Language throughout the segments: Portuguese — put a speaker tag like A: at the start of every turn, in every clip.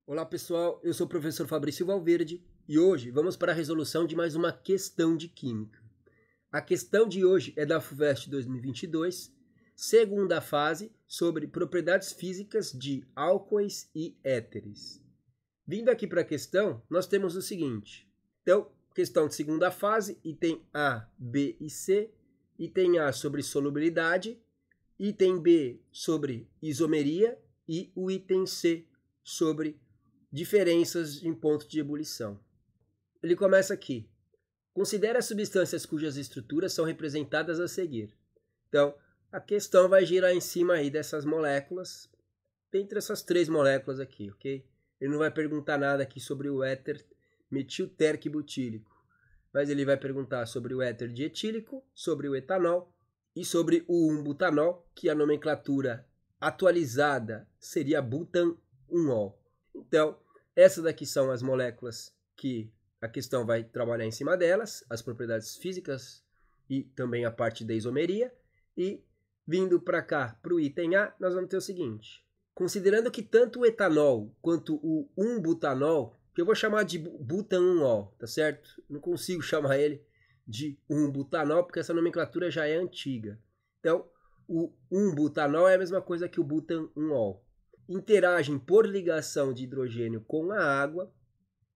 A: Olá pessoal, eu sou o professor Fabrício Valverde e hoje vamos para a resolução de mais uma questão de Química. A questão de hoje é da FUVEST 2022, segunda fase, sobre propriedades físicas de álcoois e éteres. Vindo aqui para a questão, nós temos o seguinte. Então, questão de segunda fase, item A, B e C, item A sobre solubilidade, item B sobre isomeria e o item C sobre diferenças em ponto de ebulição. Ele começa aqui. Considere as substâncias cujas estruturas são representadas a seguir. Então, a questão vai girar em cima aí dessas moléculas, entre essas três moléculas aqui, ok? Ele não vai perguntar nada aqui sobre o éter metilterquibutílico, mas ele vai perguntar sobre o éter dietílico, sobre o etanol e sobre o 1-butanol, que a nomenclatura atualizada seria butanol. Então, essas daqui são as moléculas que a questão vai trabalhar em cima delas, as propriedades físicas e também a parte da isomeria. E vindo para cá, para o item A, nós vamos ter o seguinte. Considerando que tanto o etanol quanto o 1-butanol, que eu vou chamar de butanol, tá certo? Não consigo chamar ele de 1-butanol porque essa nomenclatura já é antiga. Então, o 1-butanol é a mesma coisa que o butanol. Interagem por ligação de hidrogênio com a água.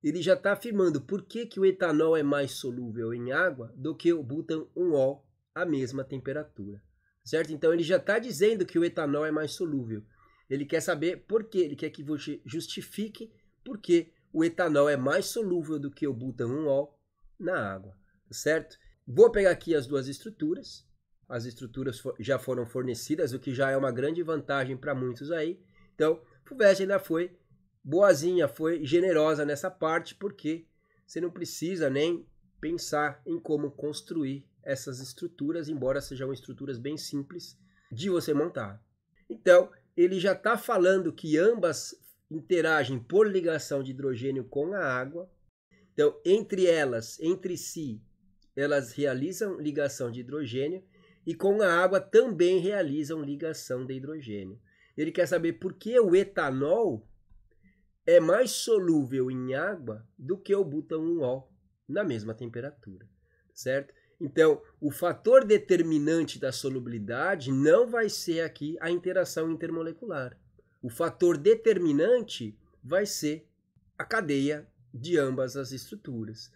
A: Ele já está afirmando por que o etanol é mais solúvel em água do que o butanol à mesma temperatura, certo? Então ele já está dizendo que o etanol é mais solúvel. Ele quer saber por quê, ele quer que você justifique por que o etanol é mais solúvel do que o butanol na água, certo? Vou pegar aqui as duas estruturas. As estruturas já foram fornecidas, o que já é uma grande vantagem para muitos aí. Então, a FUVEST ainda foi boazinha, foi generosa nessa parte, porque você não precisa nem pensar em como construir essas estruturas, embora sejam estruturas bem simples de você montar. Então, ele já está falando que ambas interagem por ligação de hidrogênio com a água. Então, entre elas, entre si, elas realizam ligação de hidrogênio e com a água também realizam ligação de hidrogênio. Ele quer saber por que o etanol é mais solúvel em água do que o butanol na mesma temperatura, certo? Então, o fator determinante da solubilidade não vai ser aqui a interação intermolecular. O fator determinante vai ser a cadeia de ambas as estruturas.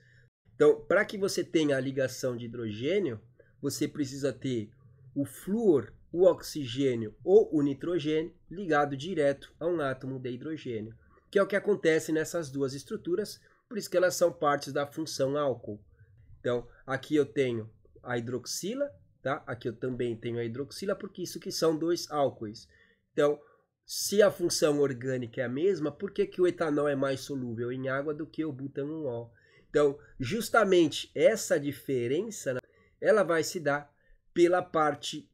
A: Então, para que você tenha a ligação de hidrogênio, você precisa ter o flúor, o oxigênio ou o nitrogênio ligado direto a um átomo de hidrogênio, que é o que acontece nessas duas estruturas, por isso que elas são partes da função álcool. Então, aqui eu tenho a hidroxila, tá? Aqui eu também tenho a hidroxila, porque isso que são dois álcoois. Então, se a função orgânica é a mesma, por que o etanol é mais solúvel em água do que o butanol? Então, justamente essa diferença, ela vai se dar pela parte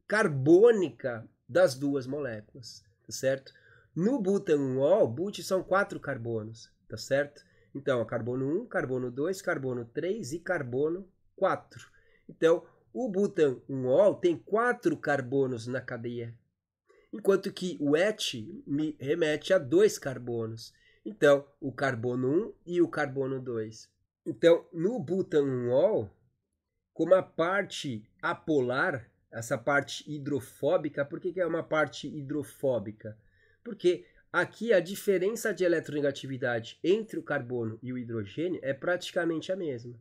A: carbônica das duas moléculas, tá certo? No butanol, but são 4 carbonos, tá certo? Então, carbono 1, carbono 2, carbono 3 e carbono 4. Então, o butanol tem 4 carbonos na cadeia, enquanto que o et me remete a 2 carbonos. Então, o carbono 1 e o carbono 2. Então, no butanol, como a parte apolar, essa parte hidrofóbica, por que é uma parte hidrofóbica? Porque aqui a diferença de eletronegatividade entre o carbono e o hidrogênio é praticamente a mesma.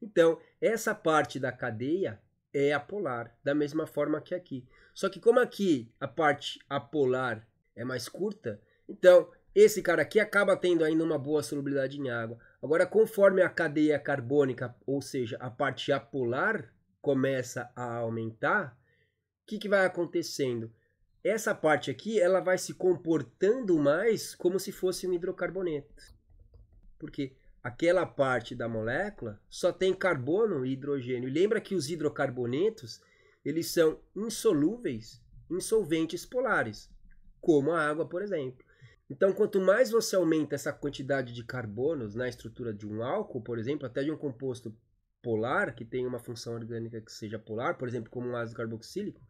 A: Então, essa parte da cadeia é apolar, da mesma forma que aqui. Só que como aqui a parte apolar é mais curta, então esse cara aqui acaba tendo ainda uma boa solubilidade em água. Agora, conforme a cadeia carbônica, ou seja, a parte apolar, começa a aumentar, o que vai acontecendo? Essa parte aqui, ela vai se comportando mais como se fosse um hidrocarboneto. Porque aquela parte da molécula só tem carbono e hidrogênio. E lembra que os hidrocarbonetos, eles são insolúveis em solventes polares, como a água, por exemplo. Então, quanto mais você aumenta essa quantidade de carbonos na estrutura de um álcool, por exemplo, até de um composto polar, que tem uma função orgânica que seja polar, por exemplo, como um ácido carboxílico,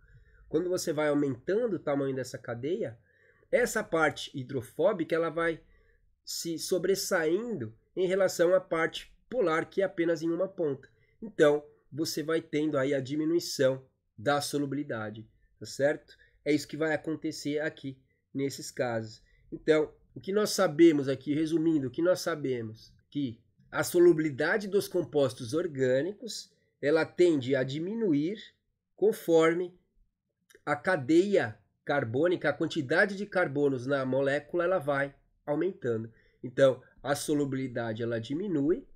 A: quando você vai aumentando o tamanho dessa cadeia, essa parte hidrofóbica ela vai se sobressaindo em relação à parte polar, que é apenas em uma ponta. Então, você vai tendo aí a diminuição da solubilidade, tá certo? É isso que vai acontecer aqui nesses casos. Então, o que nós sabemos aqui, resumindo, o que nós sabemos que a solubilidade dos compostos orgânicos, ela tende a diminuir conforme a cadeia carbônica, a quantidade de carbonos na molécula, ela vai aumentando. Então, a solubilidade ela diminui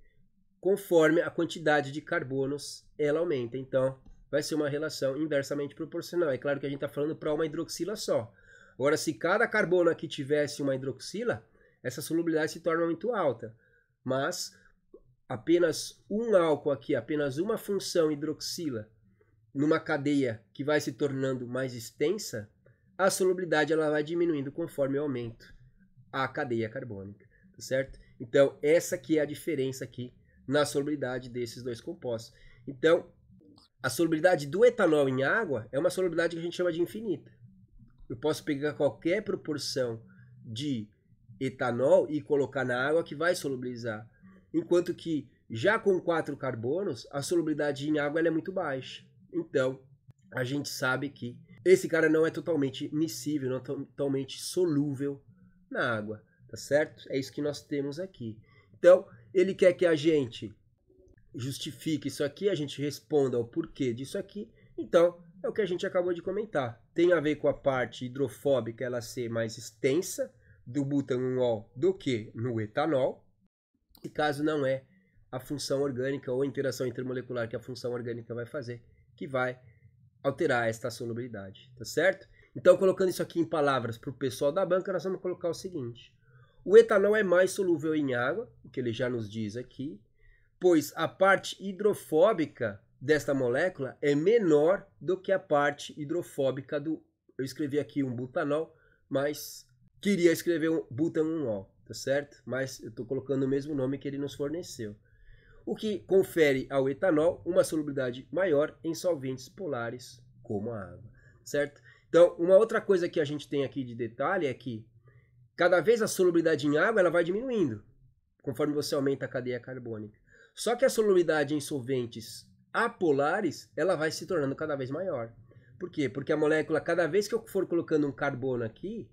A: conforme a quantidade de carbonos ela aumenta. Então, vai ser uma relação inversamente proporcional. É claro que a gente está falando para uma hidroxila só. Agora, se cada carbono aqui tivesse uma hidroxila, essa solubilidade se torna muito alta. Mas apenas um álcool aqui, apenas uma função hidroxila, numa cadeia que vai se tornando mais extensa, a solubilidade ela vai diminuindo conforme o aumento a cadeia carbônica, tá certo? Então, essa aqui é a diferença aqui na solubilidade desses dois compostos. Então, a solubilidade do etanol em água é uma solubilidade que a gente chama de infinita. Eu posso pegar qualquer proporção de etanol e colocar na água que vai solubilizar. Enquanto que já com 4 carbonos, a solubilidade em água ela é muito baixa. Então, a gente sabe que esse cara não é totalmente miscível, não é totalmente solúvel na água, tá certo? É isso que nós temos aqui. Então, ele quer que a gente justifique isso aqui, a gente responda ao porquê disso aqui. Então, é o que a gente acabou de comentar. Tem a ver com a parte hidrofóbica, ela ser mais extensa do butanol do que no etanol. E caso não é a função orgânica ou a interação intermolecular que a função orgânica vai fazer, que vai alterar esta solubilidade, tá certo? Então, colocando isso aqui em palavras para o pessoal da banca, nós vamos colocar o seguinte. O etanol é mais solúvel em água, o que ele já nos diz aqui, pois a parte hidrofóbica desta molécula é menor do que a parte hidrofóbica do... Eu escrevi aqui um butanol, mas queria escrever um butanol, tá certo? Mas eu estou colocando o mesmo nome que ele nos forneceu. O que confere ao etanol uma solubilidade maior em solventes polares, como a água, certo? Então, uma outra coisa que a gente tem aqui de detalhe é que cada vez a solubilidade em água ela vai diminuindo, conforme você aumenta a cadeia carbônica. Só que a solubilidade em solventes apolares, ela vai se tornando cada vez maior. Por quê? Porque a molécula, cada vez que eu for colocando um carbono aqui,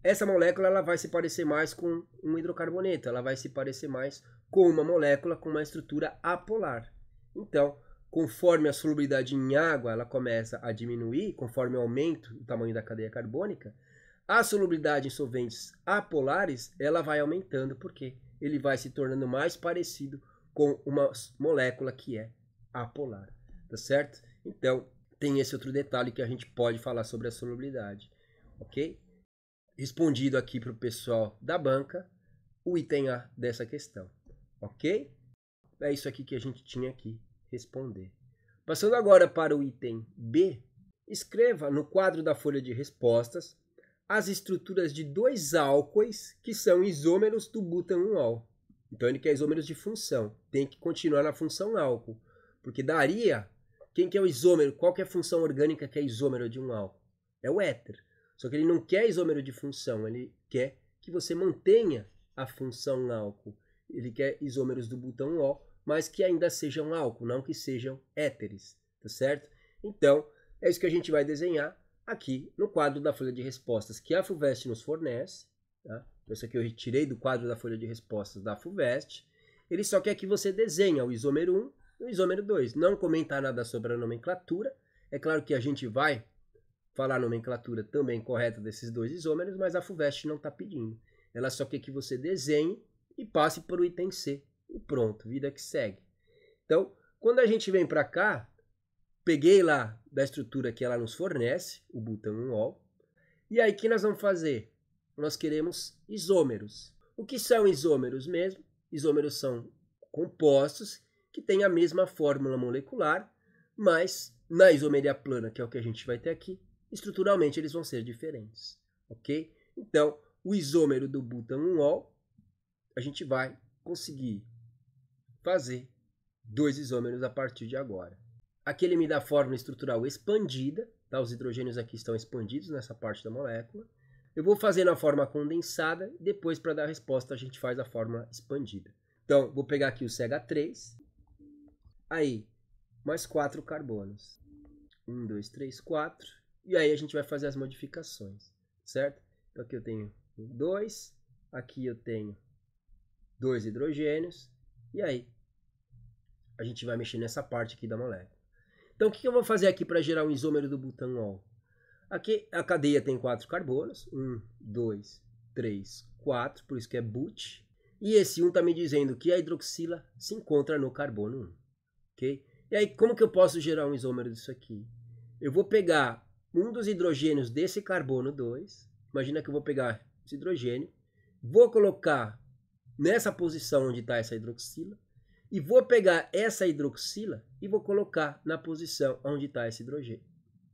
A: essa molécula ela vai se parecer mais com um hidrocarboneto, ela vai se parecer mais com uma molécula com uma estrutura apolar. Então, conforme a solubilidade em água ela começa a diminuir, conforme o aumento do tamanho da cadeia carbônica, a solubilidade em solventes apolares ela vai aumentando, porque ele vai se tornando mais parecido com uma molécula que é apolar, tá certo? Então, tem esse outro detalhe que a gente pode falar sobre a solubilidade, ok? Respondido aqui para o pessoal da banca, o item A dessa questão, ok? É isso aqui que a gente tinha que responder. Passando agora para o item B, escreva no quadro da folha de respostas as estruturas de 2 álcoois que são isômeros do butanol. Então ele quer isômeros de função, tem que continuar na função álcool, porque daria, quem que é o isômero, qual que é a função orgânica que é isômero de um álcool? É o éter. Só que ele não quer isômero de função, ele quer que você mantenha a função álcool. Ele quer isômeros do butanol, mas que ainda sejam álcool, não que sejam éteres, tá certo? Então, é isso que a gente vai desenhar aqui no quadro da folha de respostas que a FUVEST nos fornece. Tá? Isso aqui eu retirei do quadro da folha de respostas da FUVEST. Ele só quer que você desenhe o isômero 1 e o isômero 2. Não comentar nada sobre a nomenclatura. É claro que a gente vai falar a nomenclatura também correta desses 2 isômeros, mas a FUVEST não está pedindo. Ela só quer que você desenhe e passe para o item C. E pronto, vida que segue. Então, quando a gente vem para cá, peguei lá da estrutura que ela nos fornece, o butanol, e aí o que nós vamos fazer? Nós queremos isômeros. O que são isômeros mesmo? Isômeros são compostos que têm a mesma fórmula molecular, mas na isomeria plana, que é o que a gente vai ter aqui, estruturalmente eles vão ser diferentes, ok? Então, o isômero do butanol, a gente vai conseguir fazer 2 isômeros a partir de agora. Aqui ele me dá a fórmula estrutural expandida, tá? Os hidrogênios aqui estão expandidos nessa parte da molécula. Eu vou fazer na forma condensada e depois, para dar a resposta, a gente faz a forma expandida. Então, vou pegar aqui o CH3. Aí, mais 4 carbonos. 1, 2, 3, 4. E aí a gente vai fazer as modificações, certo? Então aqui eu tenho 2. Aqui eu tenho 2 hidrogênios. E aí, a gente vai mexer nessa parte aqui da molécula. Então, o que eu vou fazer aqui para gerar um isômero do butanol? Aqui a cadeia tem 4 carbonos. 1, 2, 3, 4. Por isso que é but. E esse 1 está me dizendo que a hidroxila se encontra no carbono 1. Ok? E aí, como que eu posso gerar um isômero disso aqui? Eu vou pegar um dos hidrogênios desse carbono 2. Imagina que eu vou pegar esse hidrogênio. Vou colocar nessa posição onde está essa hidroxila. E vou pegar essa hidroxila e vou colocar na posição onde está esse hidrogênio.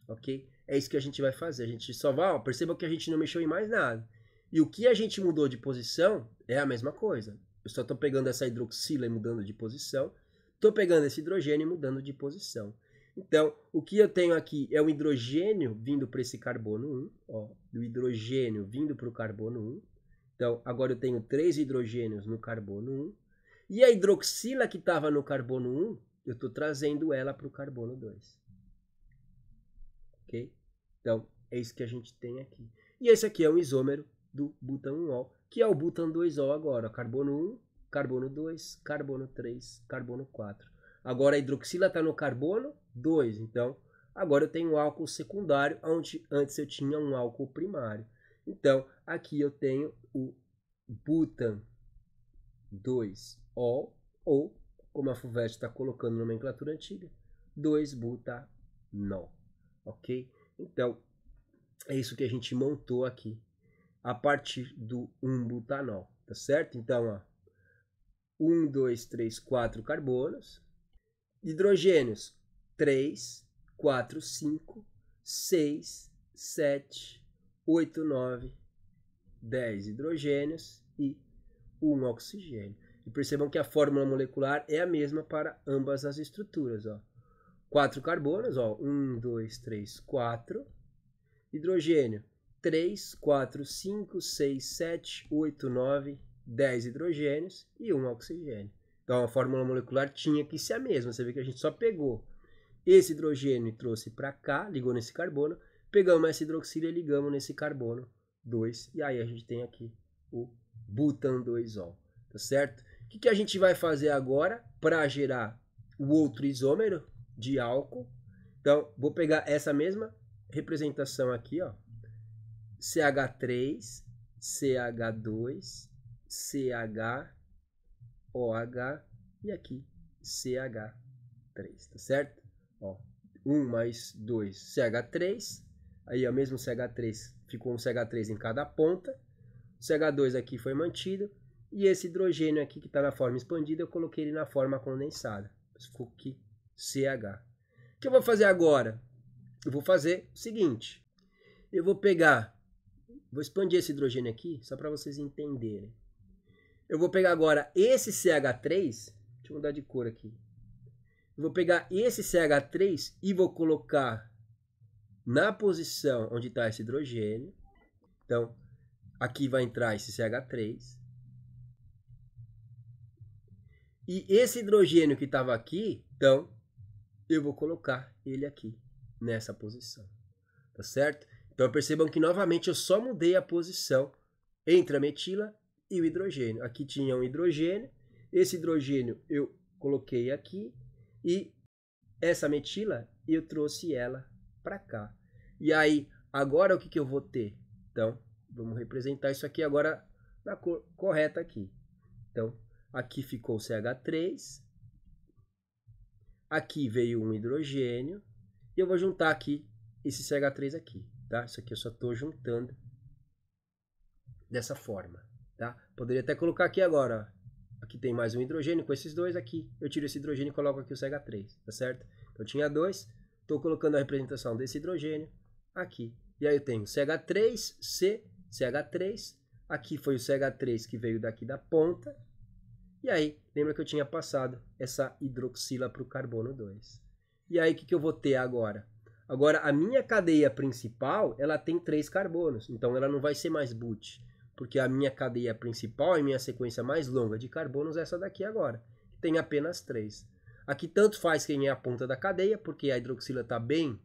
A: Ok? É isso que a gente vai fazer. A gente só vai, perceba que a gente não mexeu em mais nada. E o que a gente mudou de posição é a mesma coisa. Eu só estou pegando essa hidroxila e mudando de posição. Estou pegando esse hidrogênio e mudando de posição. Então, o que eu tenho aqui é o hidrogênio vindo para esse carbono 1. Ó, do hidrogênio vindo para o carbono 1. Então, agora eu tenho 3 hidrogênios no carbono 1. E a hidroxila que estava no carbono 1, eu estou trazendo ela para o carbono 2. Ok? Então, é isso que a gente tem aqui. E esse aqui é o isômero do butanol, que é o butan 2O agora. Carbono 1, carbono 2, carbono 3, carbono 4. Agora a hidroxila está no carbono 2. Então, agora eu tenho um álcool secundário, onde antes eu tinha um álcool primário. Então, aqui eu tenho o butan 2O, ou, como a FUVEST está colocando na nomenclatura antiga, 2-butanol. Ok? Então, é isso que a gente montou aqui, a partir do 1-butanol, tá certo? Então, ó, 1, 2, 3, 4 carbonos, hidrogênios 3, 4, 5, 6, 7, 8, 9, 10 hidrogênios e 1 oxigênio. E percebam que a fórmula molecular é a mesma para ambas as estruturas. Ó. 4 carbonos, ó, 1, 2, 3, 4. Hidrogênio, 3, 4, 5, 6, 7, 8, 9, 10 hidrogênios e 1 oxigênio. Então a fórmula molecular tinha que ser a mesma. Você vê que a gente só pegou esse hidrogênio e trouxe para cá, ligou nesse carbono, pegamos essa hidroxila e ligamos nesse carbono 2. E aí a gente tem aqui o butan 2O, tá certo? O que a gente vai fazer agora para gerar o outro isômero de álcool? Então, vou pegar essa mesma representação aqui, ó. CH3, CH2, CH, OH e aqui CH3, tá certo? Ó, 1 mais 2, CH3. Aí, ó, mesmo CH3, ficou um CH3 em cada ponta. O CH2 aqui foi mantido. E esse hidrogênio aqui que está na forma expandida, eu coloquei ele na forma condensada. Ficou aqui CH. O que eu vou fazer agora? Eu vou fazer o seguinte. Eu vou pegar, vou expandir esse hidrogênio aqui, só para vocês entenderem. Eu vou pegar agora esse CH3, deixa eu mudar de cor aqui. Eu vou pegar esse CH3 e vou colocar na posição onde está esse hidrogênio. Então, aqui vai entrar esse CH3. E esse hidrogênio que estava aqui, então, eu vou colocar ele aqui, nessa posição. Tá certo? Então, percebam que, novamente, eu só mudei a posição entre a metila e o hidrogênio. Aqui tinha um hidrogênio. Esse hidrogênio eu coloquei aqui. E essa metila, eu trouxe ela para cá. E aí, agora o que eu vou ter? Então, vamos representar isso aqui agora na cor correta aqui. Então, aqui ficou o CH3. Aqui veio um hidrogênio. E eu vou juntar aqui esse CH3 aqui, tá? Isso aqui eu só estou juntando dessa forma, tá? Poderia até colocar aqui agora, ó. Aqui tem mais um hidrogênio com esses dois aqui. Eu tiro esse hidrogênio e coloco aqui o CH3, tá certo? Então, eu tinha 2. Estou colocando a representação desse hidrogênio aqui. E aí eu tenho CH3, CH3. Aqui foi o CH3 que veio daqui da ponta. E aí, lembra que eu tinha passado essa hidroxila para o carbono 2. E aí, o que eu vou ter agora? Agora, a minha cadeia principal, ela tem 3 carbonos, então ela não vai ser mais but, porque a minha cadeia principal e minha sequência mais longa de carbonos é essa daqui agora, que tem apenas 3. Aqui tanto faz quem é a ponta da cadeia, porque a hidroxila está bem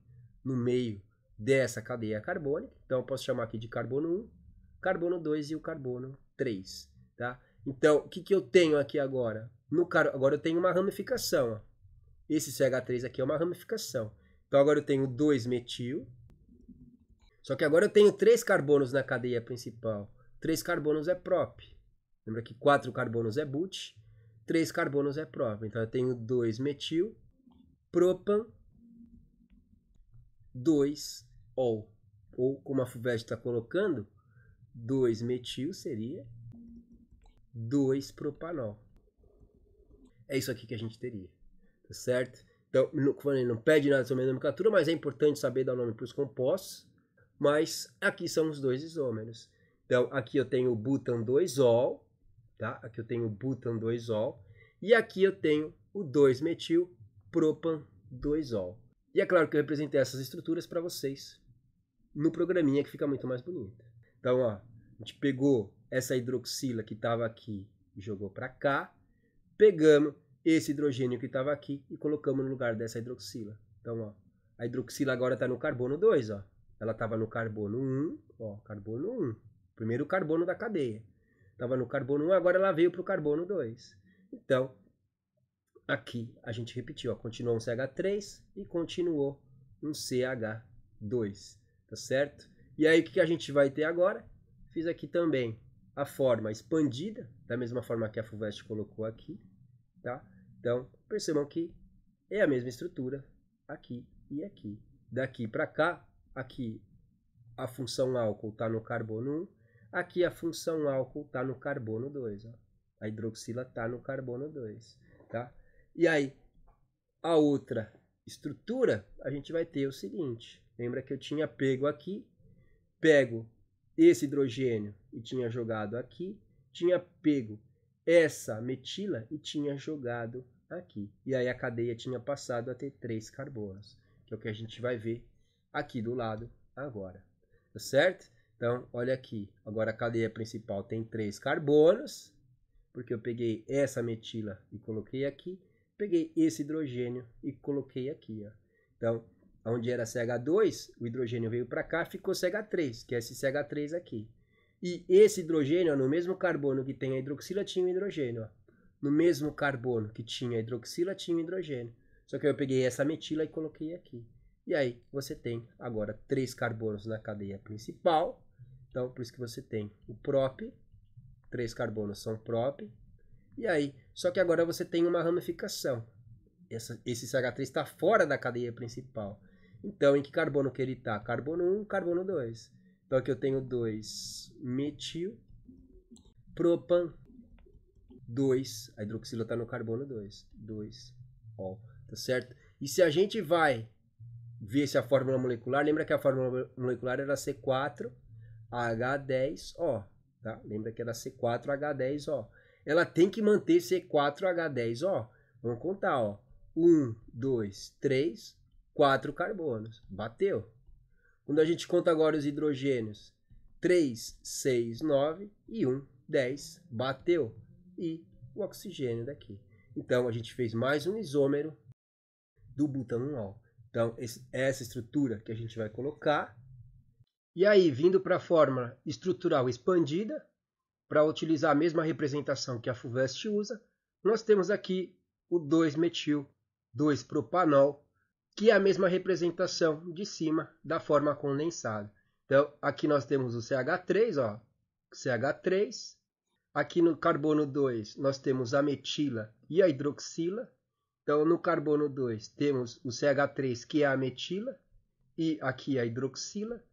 A: no meio dessa cadeia carbônica, então eu posso chamar aqui de carbono 1, carbono 2 e o carbono 3, tá? Então, o que eu tenho aqui agora? Agora eu tenho uma ramificação, ó. Esse CH3 aqui é uma ramificação. Então agora eu tenho 2-metil. Só que agora eu tenho 3 carbonos na cadeia principal. 3 carbonos é prop. Lembra que 4 carbonos é but, 3 carbonos é prop. Então eu tenho 2-metil, propan, 2-ol. Ou como a FUVEST está colocando, 2-metil seria 2-propanol. É isso aqui que a gente teria. Tá certo? Então, não pede nada sobre a nomenclatura, mas é importante saber dar o nome para os compostos. Mas aqui são os 2 isômeros. Então, aqui eu tenho o butan 2-ol, tá? Aqui eu tenho o butan 2-ol. E aqui eu tenho o 2-metil propan 2-ol. E é claro que eu representei essas estruturas para vocês no programinha, que fica muito mais bonito. Então, ó, a gente pegou essa hidroxila que estava aqui e jogou para cá. Pegamos esse hidrogênio que estava aqui e colocamos no lugar dessa hidroxila. Então, ó, a hidroxila agora está no carbono 2, ó. Ela estava no carbono 1, ó, carbono 1. Primeiro carbono da cadeia. Estava no carbono 1, agora ela veio para o carbono 2. Então, aqui a gente repetiu, ó, continuou um CH3 e continuou um CH2, tá certo? E aí o que a gente vai ter agora? Fiz aqui também a forma expandida, da mesma forma que a FUVEST colocou aqui. Tá? Então, percebam que é a mesma estrutura aqui e aqui. Daqui para cá, aqui a função álcool está no carbono 1, aqui a função álcool está no carbono 2. Ó. A hidroxila está no carbono 2. Tá? E aí, a outra estrutura, a gente vai ter o seguinte. Lembra que eu tinha pego aqui, pego esse hidrogênio e tinha jogado aqui, tinha pego essa metila e tinha jogado aqui. E aí a cadeia tinha passado a ter 3 carbonos, que é o que a gente vai ver aqui do lado agora. Tá certo? Então, olha aqui. Agora a cadeia principal tem 3 carbonos, porque eu peguei essa metila e coloquei aqui. Peguei esse hidrogênio e coloquei aqui. Ó. Então, onde era CH2, o hidrogênio veio para cá, ficou CH3, que é esse CH3 aqui. E esse hidrogênio, ó, no mesmo carbono que tem a hidroxila, tinha o hidrogênio. Ó. No mesmo carbono que tinha a hidroxila, tinha o hidrogênio. Só que eu peguei essa metila e coloquei aqui. E aí você tem agora 3 carbonos na cadeia principal. Então, por isso que você tem o prop. 3 carbonos são prop. E aí, só que agora você tem uma ramificação. Esse CH3 está fora da cadeia principal. Então, em que carbono que ele está? Carbono 1, carbono 2. Então aqui eu tenho 2-metil, propan, 2, a hidroxila está no carbono 2, 2-ol, tá certo? E se a gente vai ver se a fórmula molecular, lembra que a fórmula molecular era C4H10O, tá? Lembra que era C4H10O. Ela tem que manter C4H10O. Vamos contar, ó. 1, 2, 3, 4 carbonos. Bateu. Quando a gente conta agora os hidrogênios, 3, 6, 9 e 1, 10, bateu. E o oxigênio daqui. Então, a gente fez mais um isômero do butanol. Então, essa estrutura que a gente vai colocar. E aí, vindo para a fórmula estrutural expandida, para utilizar a mesma representação que a FUVEST usa, nós temos aqui o 2-metil 2-propanol, que é a mesma representação de cima da forma condensada. Então, aqui nós temos o CH3, ó, CH3. Aqui no carbono 2, nós temos a metila e a hidroxila. Então, no carbono 2, temos o CH3, que é a metila, e aqui a hidroxila.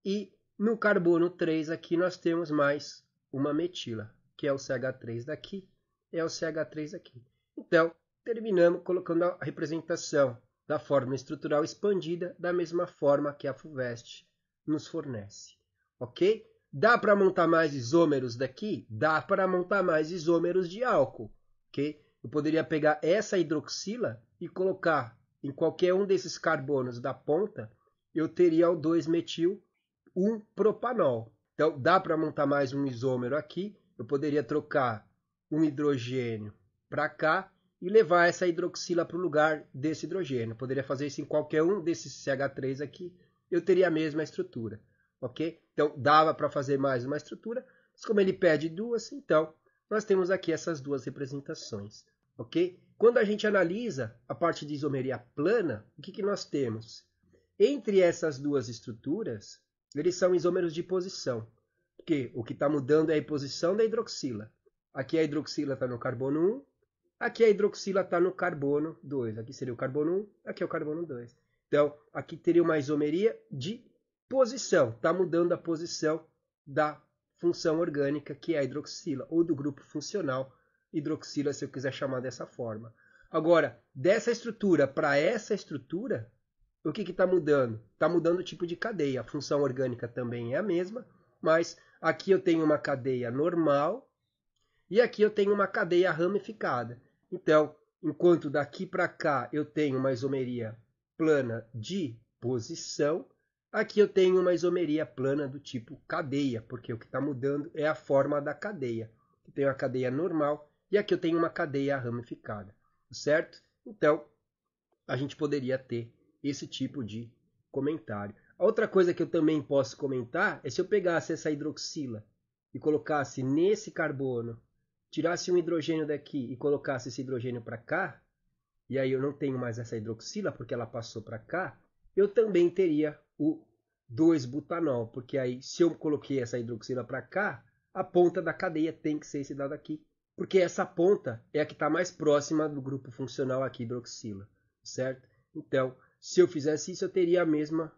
A: E no carbono 3, aqui nós temos mais uma metila, que é o CH3 daqui, é o CH3 aqui. Então, terminamos colocando a representação da forma estrutural expandida da mesma forma que a FUVEST nos fornece. Ok? Dá para montar mais isômeros daqui? Dá para montar mais isômeros de álcool. Ok? Eu poderia pegar essa hidroxila e colocar em qualquer um desses carbonos da ponta eu teria o 2-metil-1-propanol. Então, dá para montar mais um isômero aqui. Eu poderia trocar um hidrogênio para cá e levar essa hidroxila para o lugar desse hidrogênio. Eu poderia fazer isso em qualquer um desses CH3 aqui. Eu teria a mesma estrutura, ok? Então, dava para fazer mais uma estrutura. Mas como ele pede duas, então, nós temos aqui essas duas representações, ok? Quando a gente analisa a parte de isomeria plana, o que nós temos? Entre essas duas estruturas, eles são isômeros de posição, porque o que está mudando é a posição da hidroxila. Aqui a hidroxila está no carbono 1, aqui a hidroxila está no carbono 2. Aqui seria o carbono 1, aqui é o carbono 2. Então, aqui teria uma isomeria de posição, está mudando a posição da função orgânica, que é a hidroxila, ou do grupo funcional hidroxila, se eu quiser chamar dessa forma. Agora, dessa estrutura para essa estrutura, o que está mudando? Está mudando o tipo de cadeia. A função orgânica também é a mesma, mas aqui eu tenho uma cadeia normal e aqui eu tenho uma cadeia ramificada. Então, enquanto daqui para cá eu tenho uma isomeria plana de posição, aqui eu tenho uma isomeria plana do tipo cadeia, porque o que está mudando é a forma da cadeia. Eu tenho a cadeia normal e aqui eu tenho uma cadeia ramificada, certo? Então, a gente poderia ter esse tipo de comentário. A outra coisa que eu também posso comentar é se eu pegasse essa hidroxila e colocasse nesse carbono, tirasse um hidrogênio daqui e colocasse esse hidrogênio para cá, e aí eu não tenho mais essa hidroxila porque ela passou para cá, eu também teria o 2-butanol, porque aí se eu coloquei essa hidroxila para cá, a ponta da cadeia tem que ser esse dado aqui, porque essa ponta é a que está mais próxima do grupo funcional aqui, hidroxila, certo? Então, se eu fizesse isso, eu teria a mesma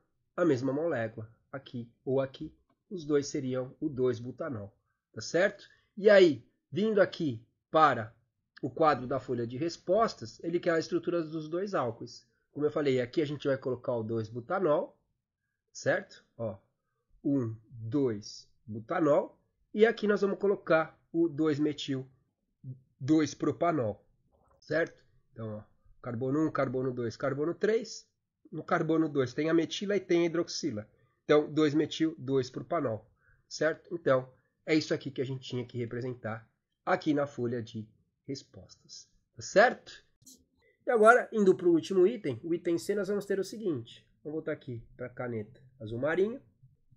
A: molécula aqui ou aqui. Os dois seriam o 2-butanol, tá certo? E aí, vindo aqui para o quadro da folha de respostas, ele quer a estrutura dos dois álcoois. Como eu falei, aqui a gente vai colocar o 2-butanol, certo? Ó, 1,2-butanol. E aqui nós vamos colocar o 2-metil-2-propanol, certo? Então, ó, carbono 1, carbono 2, carbono 3. No carbono 2 tem a metila e tem a hidroxila. Então, 2-metil-2-propanol, certo? Então, é isso aqui que a gente tinha que representar aqui na folha de respostas, tá certo? E agora, indo para o último item, o item C, nós vamos ter o seguinte. Vamos voltar aqui para a caneta azul marinho.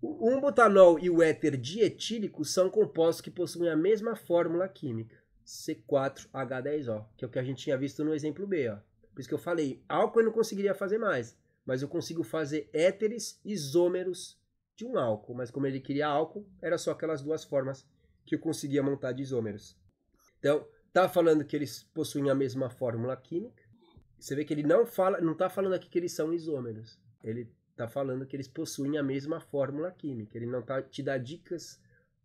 A: O 1-butanol e o éter dietílico são compostos que possuem a mesma fórmula química, C4H10O, que é o que a gente tinha visto no exemplo B. Ó. Por isso que eu falei, álcool eu não conseguiria fazer mais, mas eu consigo fazer éteres isômeros de um álcool. Mas como ele queria álcool, era só aquelas duas formas que eu conseguia montar de isômeros. Então, está falando que eles possuem a mesma fórmula química. Você vê que ele não está falando aqui que eles são isômeros. Ele está falando que eles possuem a mesma fórmula química. Ele não te dá dicas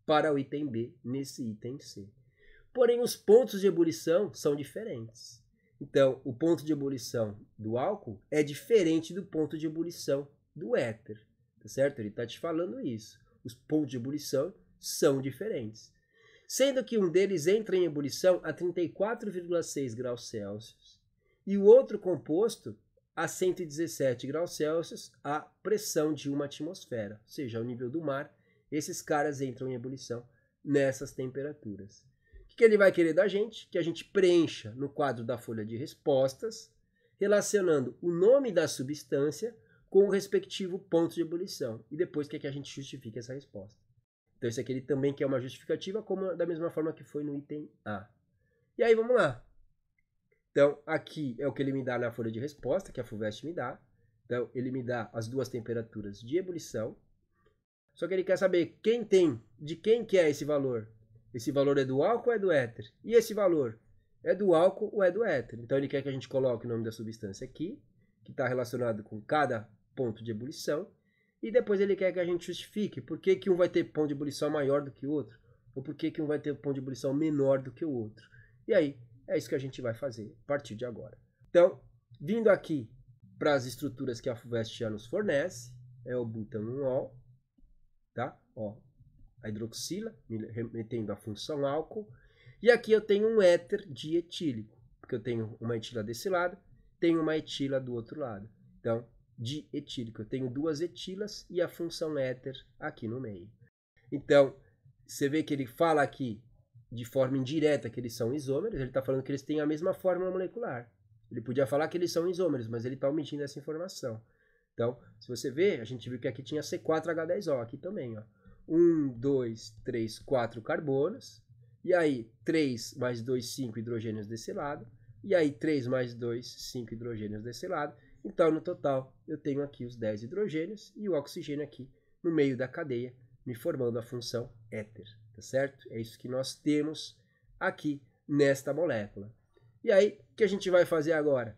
A: para o item B nesse item C. Porém, os pontos de ebulição são diferentes. Então, o ponto de ebulição do álcool é diferente do ponto de ebulição do éter. Tá certo? Ele está te falando isso. Os pontos de ebulição são diferentes. Sendo que um deles entra em ebulição a 34,6 graus Celsius e o outro composto a 117 graus Celsius a pressão de uma atmosfera, ou seja, ao nível do mar, esses caras entram em ebulição nessas temperaturas. O que ele vai querer da gente? Que a gente preencha no quadro da folha de respostas, relacionando o nome da substância com o respectivo ponto de ebulição. E depois que a gente justifique essa resposta. Então, esse aqui ele também quer uma justificativa, como da mesma forma que foi no item A. E aí, vamos lá. Então, aqui é o que ele me dá na folha de resposta, que a FUVEST me dá. Então, ele me dá as duas temperaturas de ebulição. Só que ele quer saber de quem que é esse valor. Esse valor é do álcool ou é do éter? E esse valor é do álcool ou é do éter? Então, ele quer que a gente coloque o nome da substância aqui, que está relacionado com cada ponto de ebulição. E depois ele quer que a gente justifique por que um vai ter ponto de ebulição maior do que o outro, ou por que um vai ter ponto de ebulição menor do que o outro. E aí, é isso que a gente vai fazer a partir de agora. Então, vindo aqui para as estruturas que a FUVEST já nos fornece, é o butanol, tá? Ó, a hidroxila, remetendo à função álcool. E aqui eu tenho um éter dietílico, porque eu tenho uma etila desse lado, tenho uma etila do outro lado. Então, dietílico. Eu tenho duas etilas e a função éter aqui no meio. Então, você vê que ele fala aqui de forma indireta que eles são isômeros, ele está falando que eles têm a mesma fórmula molecular. Ele podia falar que eles são isômeros, mas ele está omitindo essa informação. Então, se você ver, a gente viu que aqui tinha C4H10O, aqui também, ó. 1, 2, 3, 4 carbonos, e aí 3 mais 2, 5 hidrogênios desse lado, e aí 3 mais 2, 5 hidrogênios desse lado. Então, no total, eu tenho aqui os 10 hidrogênios e o oxigênio aqui no meio da cadeia, me formando a função éter, tá certo? É isso que nós temos aqui nesta molécula. E aí, o que a gente vai fazer agora?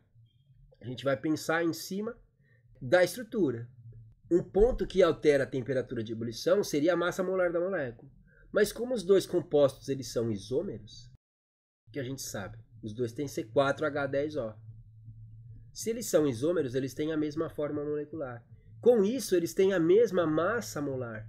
A: A gente vai pensar em cima da estrutura. Um ponto que altera a temperatura de ebulição seria a massa molar da molécula. Mas como os dois compostos eles são isômeros, o que a gente sabe? Os dois têm C4H10O. Se eles são isômeros, eles têm a mesma forma molecular. Com isso, eles têm a mesma massa molar.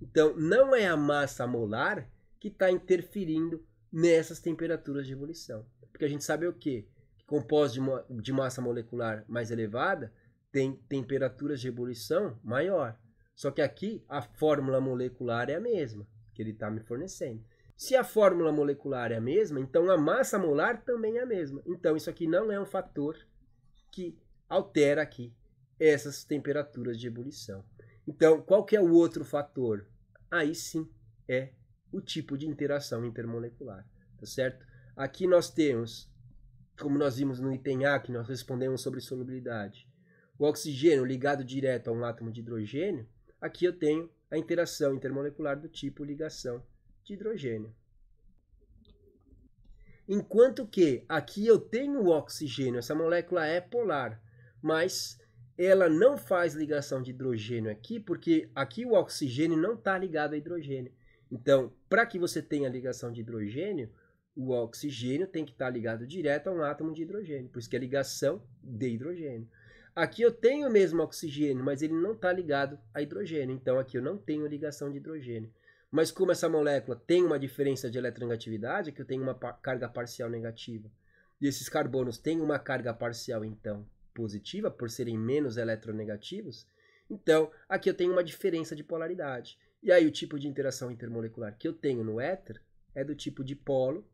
A: Então, não é a massa molar que está interferindo nessas temperaturas de ebulição. Porque a gente sabe o quê? Que compostos de massa molecular mais elevada tem temperaturas de ebulição maior. Só que aqui a fórmula molecular é a mesma que ele está me fornecendo. Se a fórmula molecular é a mesma, então a massa molar também é a mesma. Então isso aqui não é um fator que altera aqui essas temperaturas de ebulição. Então, qual que é o outro fator? Aí sim é o tipo de interação intermolecular, tá certo? Aqui nós temos, como nós vimos no item A, que nós respondemos sobre solubilidade, o oxigênio ligado direto a um átomo de hidrogênio. Aqui eu tenho a interação intermolecular do tipo ligação de hidrogênio. Enquanto que aqui eu tenho o oxigênio, essa molécula é polar, mas ela não faz ligação de hidrogênio aqui, porque aqui o oxigênio não está ligado a hidrogênio. Então, para que você tenha ligação de hidrogênio, o oxigênio tem que estar ligado direto a um átomo de hidrogênio, por isso que é ligação de hidrogênio. Aqui eu tenho o mesmo oxigênio, mas ele não está ligado a hidrogênio, então aqui eu não tenho ligação de hidrogênio. Mas como essa molécula tem uma diferença de eletronegatividade, que eu tenho uma carga parcial negativa, e esses carbonos têm uma carga parcial, então, positiva, por serem menos eletronegativos, então aqui eu tenho uma diferença de polaridade. E aí o tipo de interação intermolecular que eu tenho no éter é do tipo dipolo,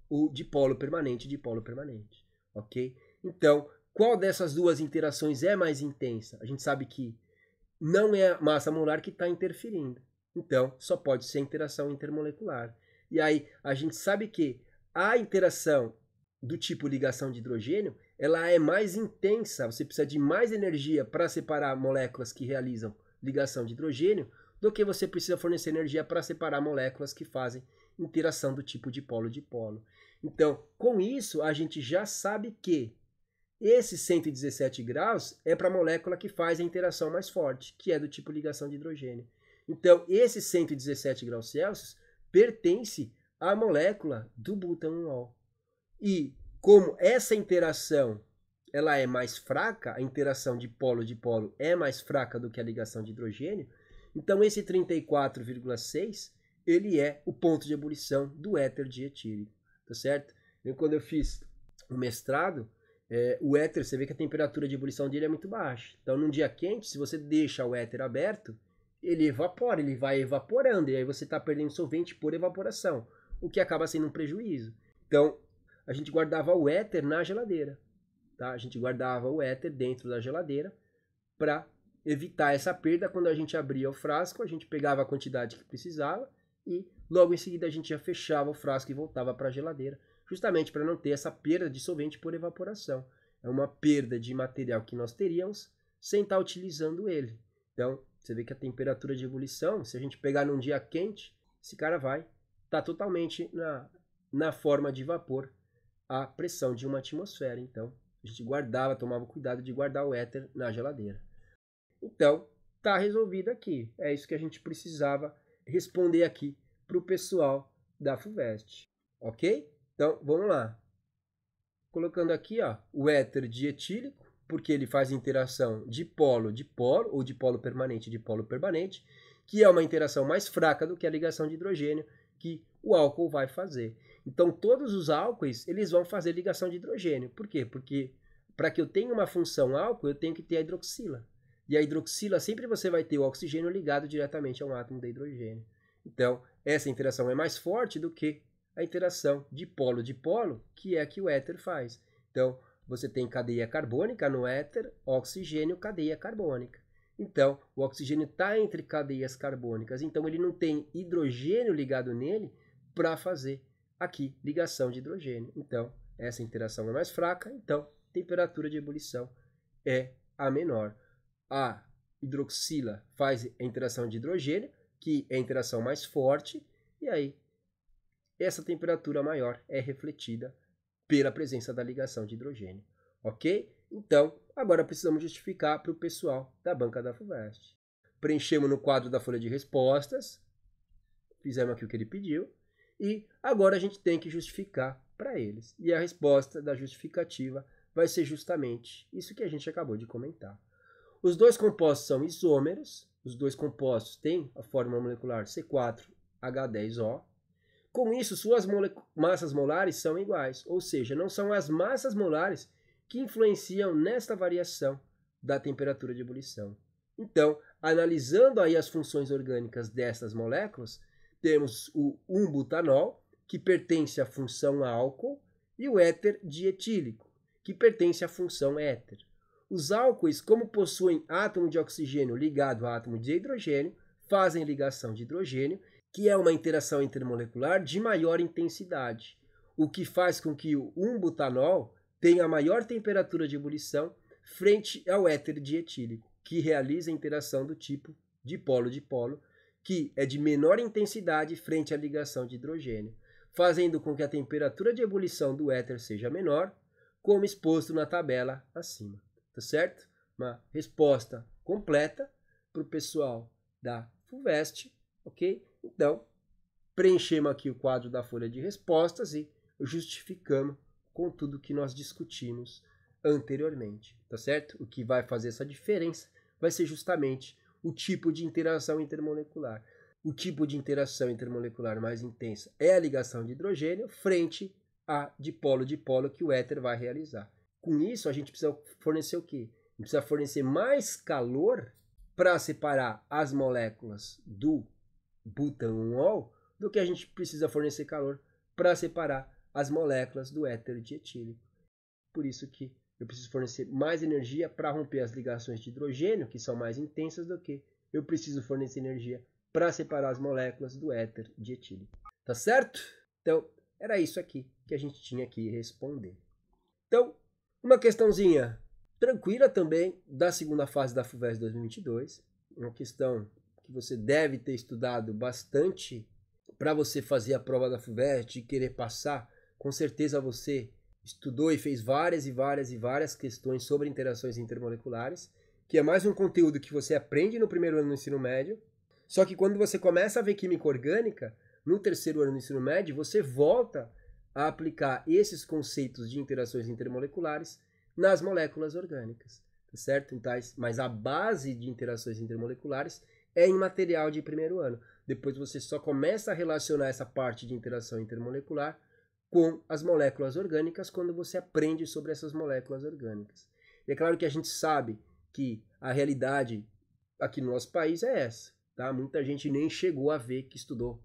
A: ou dipolo permanente, ok? Então, qual dessas duas interações é mais intensa? A gente sabe que não é a massa molar que está interferindo. Então, só pode ser a interação intermolecular. E aí, a gente sabe que a interação do tipo ligação de hidrogênio, ela é mais intensa, você precisa de mais energia para separar moléculas que realizam ligação de hidrogênio, do que você precisa fornecer energia para separar moléculas que fazem interação do tipo dipolo-dipolo. Então, com isso, a gente já sabe que esse 117 graus é para a molécula que faz a interação mais forte, que é do tipo ligação de hidrogênio. Então, esse 117 graus Celsius pertence à molécula do butanol. E como essa interação ela é mais fraca, a interação de polo-dipolo é mais fraca do que a ligação de hidrogênio, então esse 34,6 ele é o ponto de ebulição do éter dietílico, tá certo? Quando eu fiz o mestrado, o éter, você vê que a temperatura de ebulição dele é muito baixa. Então, num dia quente, se você deixa o éter aberto, ele evapora, ele vai evaporando, e aí você está perdendo solvente por evaporação, o que acaba sendo um prejuízo. Então, a gente guardava o éter na geladeira, tá? A gente guardava o éter dentro da geladeira para evitar essa perda. Quando a gente abria o frasco, a gente pegava a quantidade que precisava e logo em seguida a gente já fechava o frasco e voltava para a geladeira, justamente para não ter essa perda de solvente por evaporação. É uma perda de material que nós teríamos sem estar utilizando ele. Então, você vê que a temperatura de ebulição, se a gente pegar num dia quente, esse cara vai estar totalmente na forma de vapor a pressão de uma atmosfera. Então, a gente guardava, tomava cuidado de guardar o éter na geladeira. Então, está resolvido aqui. É isso que a gente precisava responder aqui para o pessoal da FUVEST. Ok? Então, vamos lá. Colocando aqui ó, o éter dietílico, porque ele faz interação dipolo-dipolo, ou dipolo permanente-dipolo permanente, que é uma interação mais fraca do que a ligação de hidrogênio que o álcool vai fazer. Então, todos os álcoois eles vão fazer ligação de hidrogênio. Por quê? Porque para que eu tenha uma função álcool, eu tenho que ter a hidroxila. E a hidroxila, sempre você vai ter o oxigênio ligado diretamente a um átomo de hidrogênio. Então, essa interação é mais forte do que a interação dipolo-dipolo, que é a que o éter faz. Então, você tem cadeia carbônica no éter, oxigênio, cadeia carbônica. Então, o oxigênio está entre cadeias carbônicas, então ele não tem hidrogênio ligado nele para fazer aqui ligação de hidrogênio. Então, essa interação é mais fraca, então temperatura de ebulição é a menor. A hidroxila faz a interação de hidrogênio, que é a interação mais forte, e aí essa temperatura maior é refletida pela presença da ligação de hidrogênio. Ok? Então, agora precisamos justificar para o pessoal da banca da FUVEST. Preenchemos no quadro da folha de respostas, fizemos aqui o que ele pediu, e agora a gente tem que justificar para eles. E a resposta da justificativa vai ser justamente isso que a gente acabou de comentar. Os dois compostos são isômeros, os dois compostos têm a fórmula molecular C4H10O. Com isso, suas massas molares são iguais, ou seja, não são as massas molares que influenciam nesta variação da temperatura de ebulição. Então, analisando aí as funções orgânicas dessas moléculas, temos o 1-butanol, que pertence à função álcool, e o éter dietílico, que pertence à função éter. Os álcoois, como possuem átomo de oxigênio ligado a átomo de hidrogênio, fazem ligação de hidrogênio, que é uma interação intermolecular de maior intensidade, o que faz com que o 1-butanol tenha maior temperatura de ebulição frente ao éter dietílico, que realiza a interação do tipo dipolo-dipolo, que é de menor intensidade frente à ligação de hidrogênio, fazendo com que a temperatura de ebulição do éter seja menor, como exposto na tabela acima. Tá certo? Uma resposta completa para o pessoal da FUVEST, ok? Então, preenchemos aqui o quadro da folha de respostas e justificamos com tudo que nós discutimos anteriormente, tá certo? O que vai fazer essa diferença vai ser justamente o tipo de interação intermolecular. O tipo de interação intermolecular mais intensa é a ligação de hidrogênio frente a dipolo-dipolo que o éter vai realizar. Com isso, a gente precisa fornecer o quê? A gente precisa fornecer mais calor para separar as moléculas do butanol do que a gente precisa fornecer calor para separar as moléculas do éter dietílico. Por isso que eu preciso fornecer mais energia para romper as ligações de hidrogênio, que são mais intensas, do que eu preciso fornecer energia para separar as moléculas do éter dietílico. Tá certo? Então, era isso aqui que a gente tinha que responder. Então, uma questãozinha tranquila também da segunda fase da FUVEST 2022. Uma questão que você deve ter estudado bastante para você fazer a prova da FUVEST e querer passar. Com certeza você estudou e fez várias questões sobre interações intermoleculares, que é mais um conteúdo que você aprende no primeiro ano do ensino médio. Só que quando você começa a ver química orgânica, no terceiro ano do ensino médio, você volta a aplicar esses conceitos de interações intermoleculares nas moléculas orgânicas, tá certo? Mas a base de interações intermoleculares é em material de primeiro ano. Depois você só começa a relacionar essa parte de interação intermolecular com as moléculas orgânicas quando você aprende sobre essas moléculas orgânicas. E é claro que a gente sabe que a realidade aqui no nosso país é essa, tá? Muita gente nem chegou a ver, que estudou,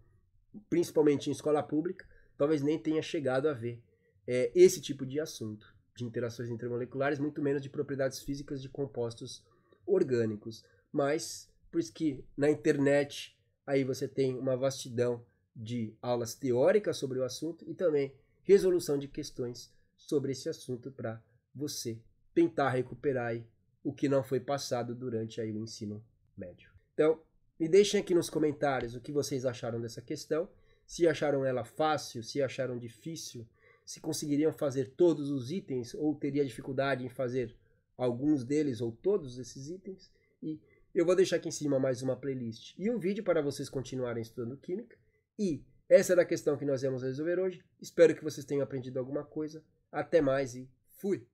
A: principalmente em escola pública, talvez nem tenha chegado a ver esse tipo de assunto, de interações intermoleculares, muito menos de propriedades físicas de compostos orgânicos. Mas, por isso que na internet aí você tem uma vastidão de aulas teóricas sobre o assunto e também resolução de questões sobre esse assunto para você tentar recuperar aí o que não foi passado durante aí o ensino médio. Então, me deixem aqui nos comentários o que vocês acharam dessa questão, se acharam ela fácil, se acharam difícil, se conseguiriam fazer todos os itens ou teria dificuldade em fazer alguns deles ou todos esses itens. E eu vou deixar aqui em cima mais uma playlist e um vídeo para vocês continuarem estudando química. E essa era a questão que nós íamos resolver hoje. Espero que vocês tenham aprendido alguma coisa. Até mais e fui!